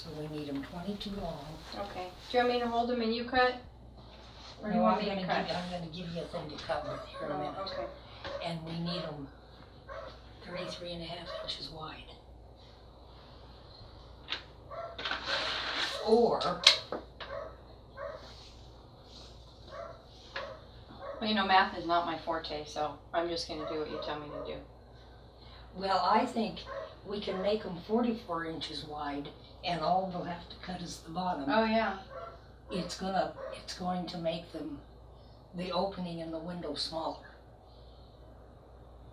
So we need them 22 long. Okay. Do you want me to hold them and you cut? Or do you want me to cut? I'm gonna give you a thing to cover here in a minute. Okay. And we need them 33.5 inches wide. Or, Well, you know, math is not my forte, so I'm just gonna do what you tell me to do. well, I think we can make them 44 inches wide, and all they'll have to cut is the bottom. Oh, yeah. It's going to make them, the opening in the window smaller,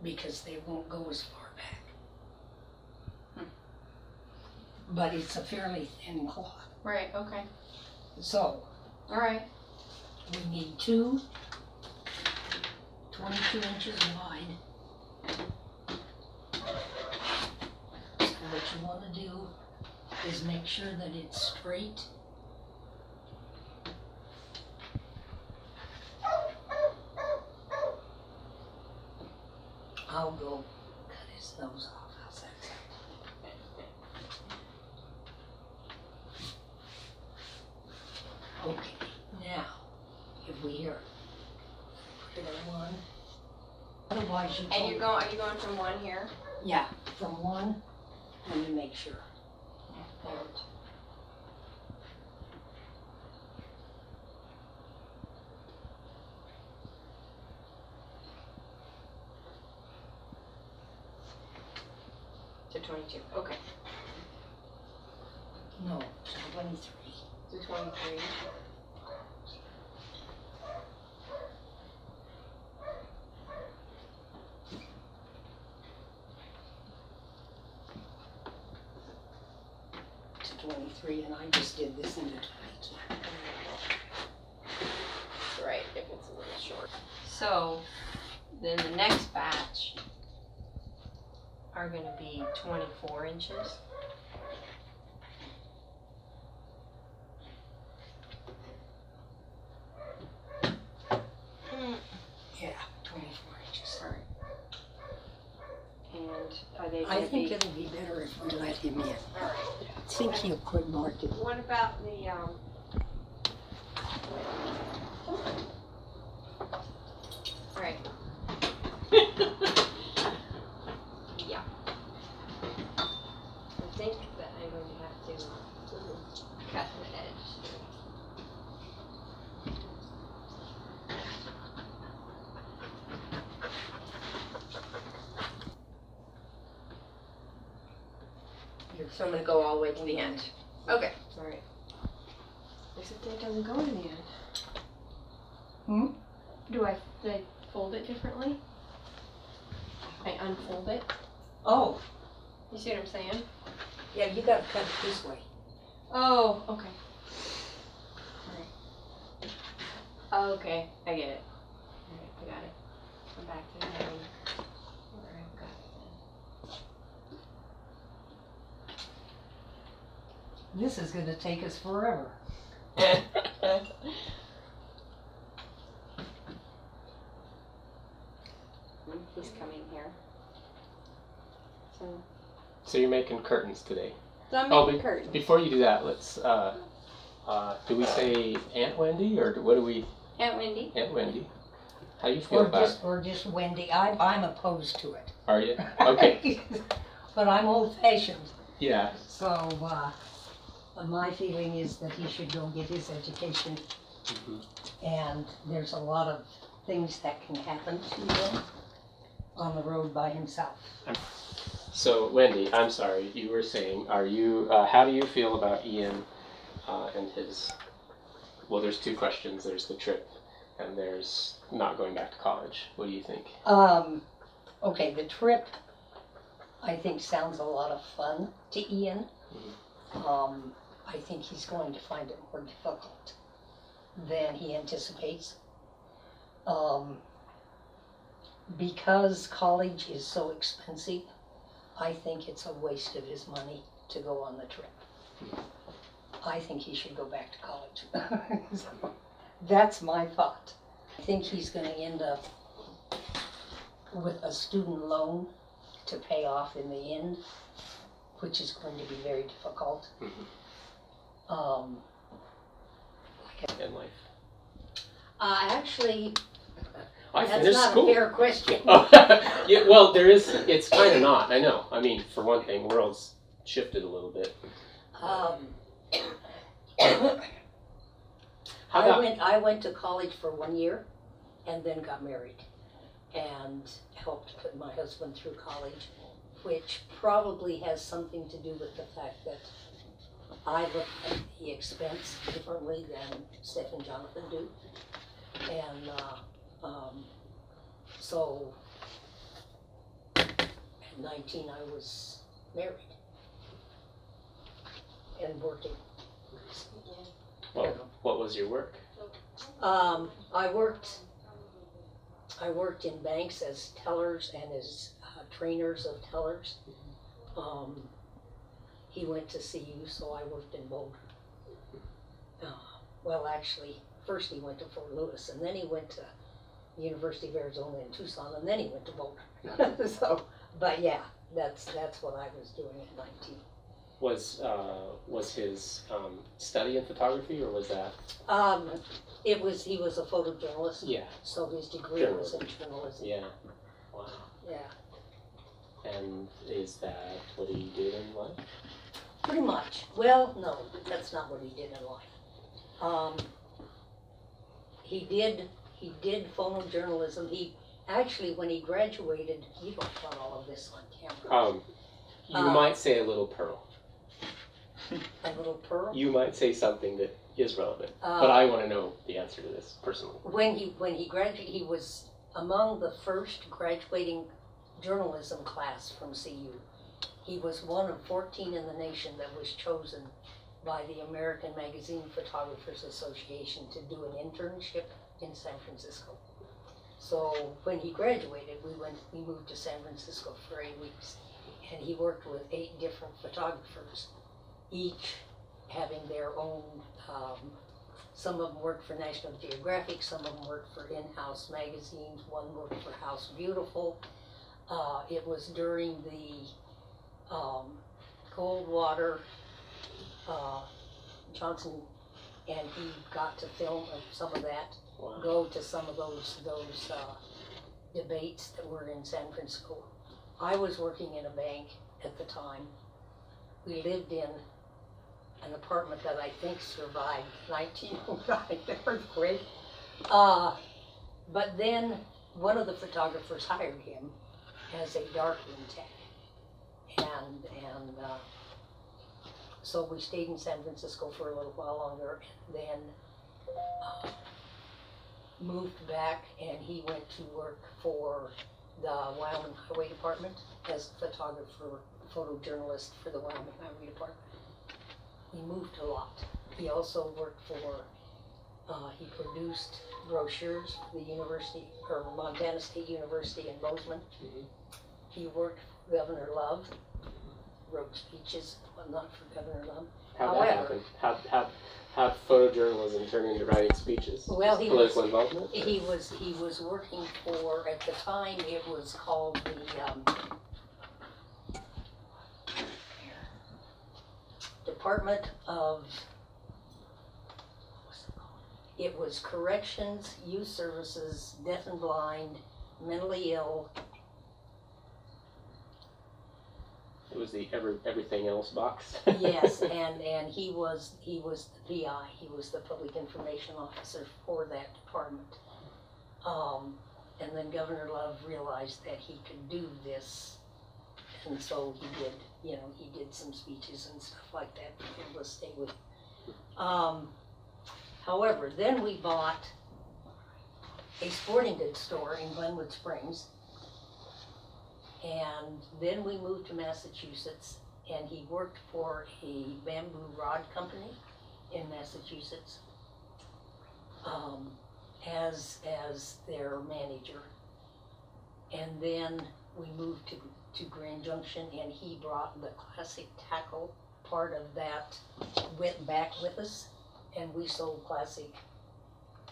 because they won't go as far back. But it's a fairly thin cloth. Right, okay. So, All right. we need two 22 inches wide. So what you want to do is make sure that it's straight. I'll go cut his nose off. How's that sound? Okay, now, if we hear, put it on one. Otherwise you And are you going from one here? yeah, from one, let me make sure. There it is. To 22. Okay. No, to 23. To 23. To 23, and I just did this into 22. Right, if it's a little short. So, then the next batch are going to be 24 inches. Yeah, 24 inches. All right. And are they I going to think be... it'll be better if we let him in. All right. I think he'll quit marking. What about the, All right. Yeah. I think that I'm going to have to cut the edge. So I'm going to go all the way to the end. Okay. All right. Except it doesn't go to the end. Hmm? Do I fold it differently? I unfold it. Oh, You see what I'm saying? yeah, you gotta cut it this way. Oh, okay. Alright. Okay, I get it. Alright, I got it. I'm back to the line. Alright, got it This is gonna take us forever. then. He's coming here. So you're making curtains today. So I'm Oh, making curtains. Before you do that, let's, do we say Aunt Wendy, or what do we, Aunt Wendy. Aunt Wendy? How do you feel about it? Or just Wendy. I'm opposed to it. Are you? Okay, But I'm old fashioned, yeah, so, my feeling is that he should go get his education. mhm. And there's a lot of things that can happen to him on the road by himself. So Wendy, I'm sorry, you were saying, are you, how do you feel about Ian, and his, well, there's two questions, there's the trip, and there's not going back to college. What do you think? Okay, the trip, I think sounds a lot of fun to Ian. I think he's going to find it more difficult than he anticipates. Because college is so expensive, I think it's a waste of his money to go on the trip. I think he should go back to college. So, that's my thought. I think he's gonna end up with a student loan to pay off in the end, which is going to be very difficult. Mhm. in life? Actually, I that's finished not school. a fair question. Oh, yeah, well, there is. It's kind of not. I know. I mean, for one thing, world's shifted a little bit. Um, How about? I went to college for 1 year and then got married and helped put my husband through college, which probably has something to do with the fact that I look at the expense differently than Steph and Jonathan do. And so at 19 I was married and working. What was your work? I worked in banks as tellers and as trainers of tellers. He went to CU, so I worked in Boulder. Well, actually, first he went to Fort Lewis, and then he went to the University of Arizona in Tucson, and then he went to Boulder. So, but yeah, that's what I was doing at 19. Was his study in photography, or was that? He was a photojournalist. Yeah. So his degree was in journalism. Yeah. Wow. Yeah. And is that what he did in life? Pretty much. Well, no, that's not what he did in life. He did photojournalism. He actually, when he graduated, you don't want all of this on camera. You might say a little pearl. A little pearl. You might say something that is relevant, but I want to know the answer to this personally. When he graduated, he was among the first graduating journalism class from CU. He was one of 14 in the nation that was chosen by the American Magazine Photographers Association to do an internship in San Francisco. So when he graduated, we moved to San Francisco for 8 weeks, and he worked with 8 different photographers, each having their own. Some of them worked for National Geographic, some of them worked for in-house magazines, one worked for House Beautiful. It was during the Goldwater, Johnson, and he got to film some of that. Wow. Go to some of those debates that were in San Francisco. I was working in a bank at the time. We lived in an apartment that I think survived 1909 earthquake. But then one of the photographers hired him as a darkroom tech. And so we stayed in San Francisco for a little while longer, and then moved back, and he went to work for the Wyoming Highway Department as a photographer, photojournalist for the Wyoming Highway Department. He moved a lot. He also worked for, he produced brochures for the university, or Montana State University in Bozeman. Mm-hmm. He worked for Governor Love, wrote speeches and whatnot for Governor Love. How'd that happen? How'd photojournalism turn into writing speeches? Well, Political involvement? He was working for, at the time it was called the Department of, what's it called? It was Corrections, Youth Services, Deaf and Blind, Mentally Ill. It was the everything else box. Yes, and he was the PI. He was the Public Information Officer for that department. And then Governor Love realized that he could do this, and so he did some speeches and stuff like that for him to stay with. However, then we bought a sporting goods store in Glenwood Springs. And then we moved to Massachusetts, and he worked for a bamboo rod company in Massachusetts as their manager. And then we moved to Grand Junction, and he brought the classic tackle part of that back with us, and we sold classic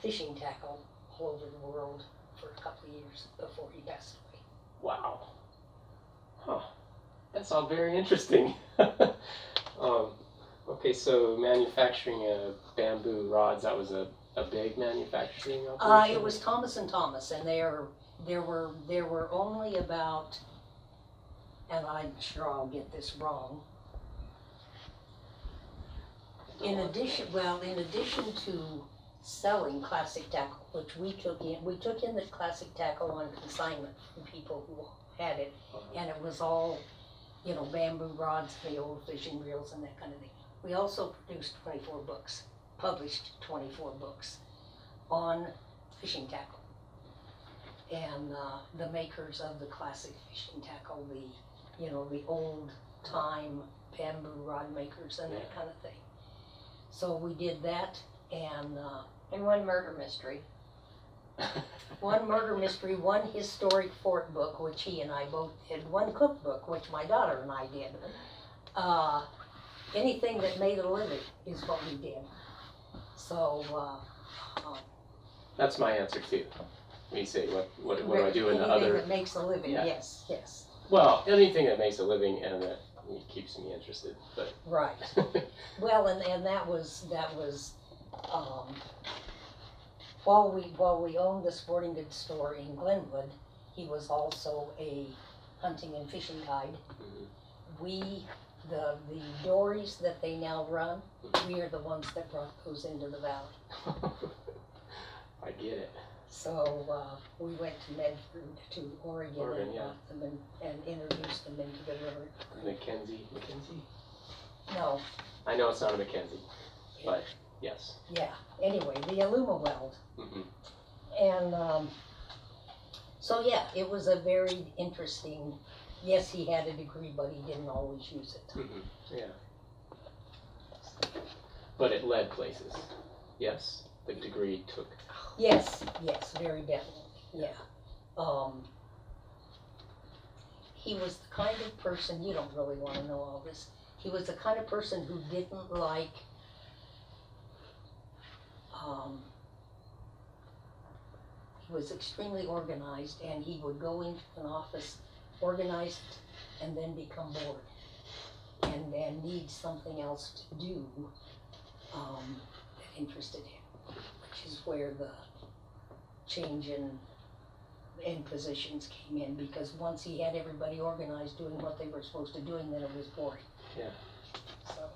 fishing tackle all over the world for a couple of years before he passed away. Wow. Huh. That's all very interesting. Okay, so manufacturing bamboo rods, that was a big manufacturing It operation? was Thomas and Thomas, and there were only about, and I'm sure I'll get this wrong. In addition to selling classic tackle, which we took in the classic tackle on consignment from people who had it, and it was all, bamboo rods, the old fishing reels and that kind of thing. We also produced 24 books, published 24 books on fishing tackle. And the makers of the classic fishing tackle, the old time bamboo rod makers and that kind of thing. So we did that, and one murder mystery. one murder mystery, one historic fort book, which he and I both did, one cookbook, which my daughter and I did. Anything that made a living is what we did. So, That's my answer too. When you say what do I do in the anything other? that makes a living, Yeah. yes. Well, anything that makes a living and that keeps me interested. But Right. Well, and that was while we owned the sporting goods store in Glenwood, he was also a hunting and fishing guide. The dories that they now run, we are the ones that brought those into the valley. I get it. So we went to Medford, to Oregon, and Yeah. brought them and introduced them into the river. Mackenzie? No, I know it's not a Mackenzie, but yes. yeah. Anyway, the Alumaweld. Mm-hmm. And so yeah, it was a very interesting. Yes, he had a degree, but he didn't always use it. Mm-hmm. Yeah. But it led places. Yes, the degree took. Yes, very definitely. Yeah. He was the kind of person, you don't really want to know all this. He was the kind of person who didn't like he was extremely organized, and he would go into an office, organize it, and then become bored and need something else to do that interested him, which is where the change in positions came in, because once he had everybody organized doing what they were supposed to do, then it was boring. Yeah. So.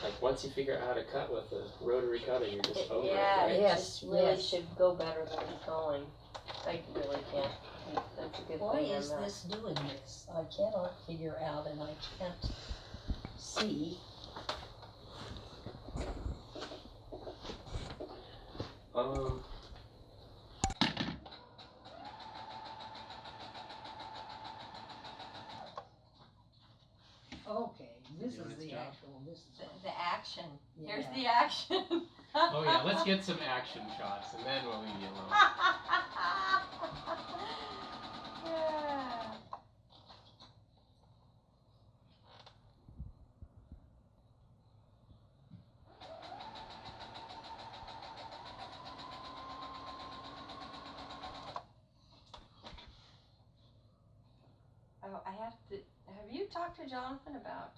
Like once you figure out how to cut with a rotary cutter, you're just over Yeah, it, right? it just really Yes. should go better than it's going. I really can't. That's a good Why thing. is this doing this? I cannot figure out, and I can't see. Okay, this Doing is its the job. actual. This is The action. Here's Yeah. the action. Oh yeah, let's get some action shots and then we'll leave you alone. Yeah. Oh, I have to. Have you talked to Jonathan about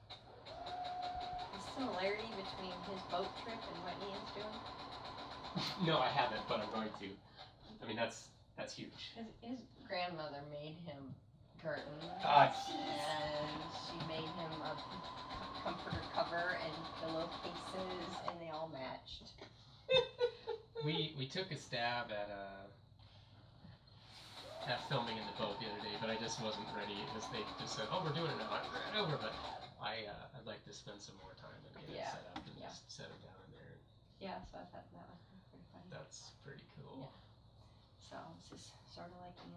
the similarity between his boat trip and what Ian's doing? No, I haven't, but I'm going to. I mean, that's huge. His grandmother made him curtains, Ah, and she made him a comforter cover and pillowcases, and they all matched. We took a stab at filming in the boat the other day, but I just wasn't ready. They just said, "Oh, we're doing it now." I ran over, but I'd like to spend some more time and get it set up and just set it down in there. Yeah, so I thought that was pretty funny. That's pretty cool. Yeah. So it's just sort of like Ian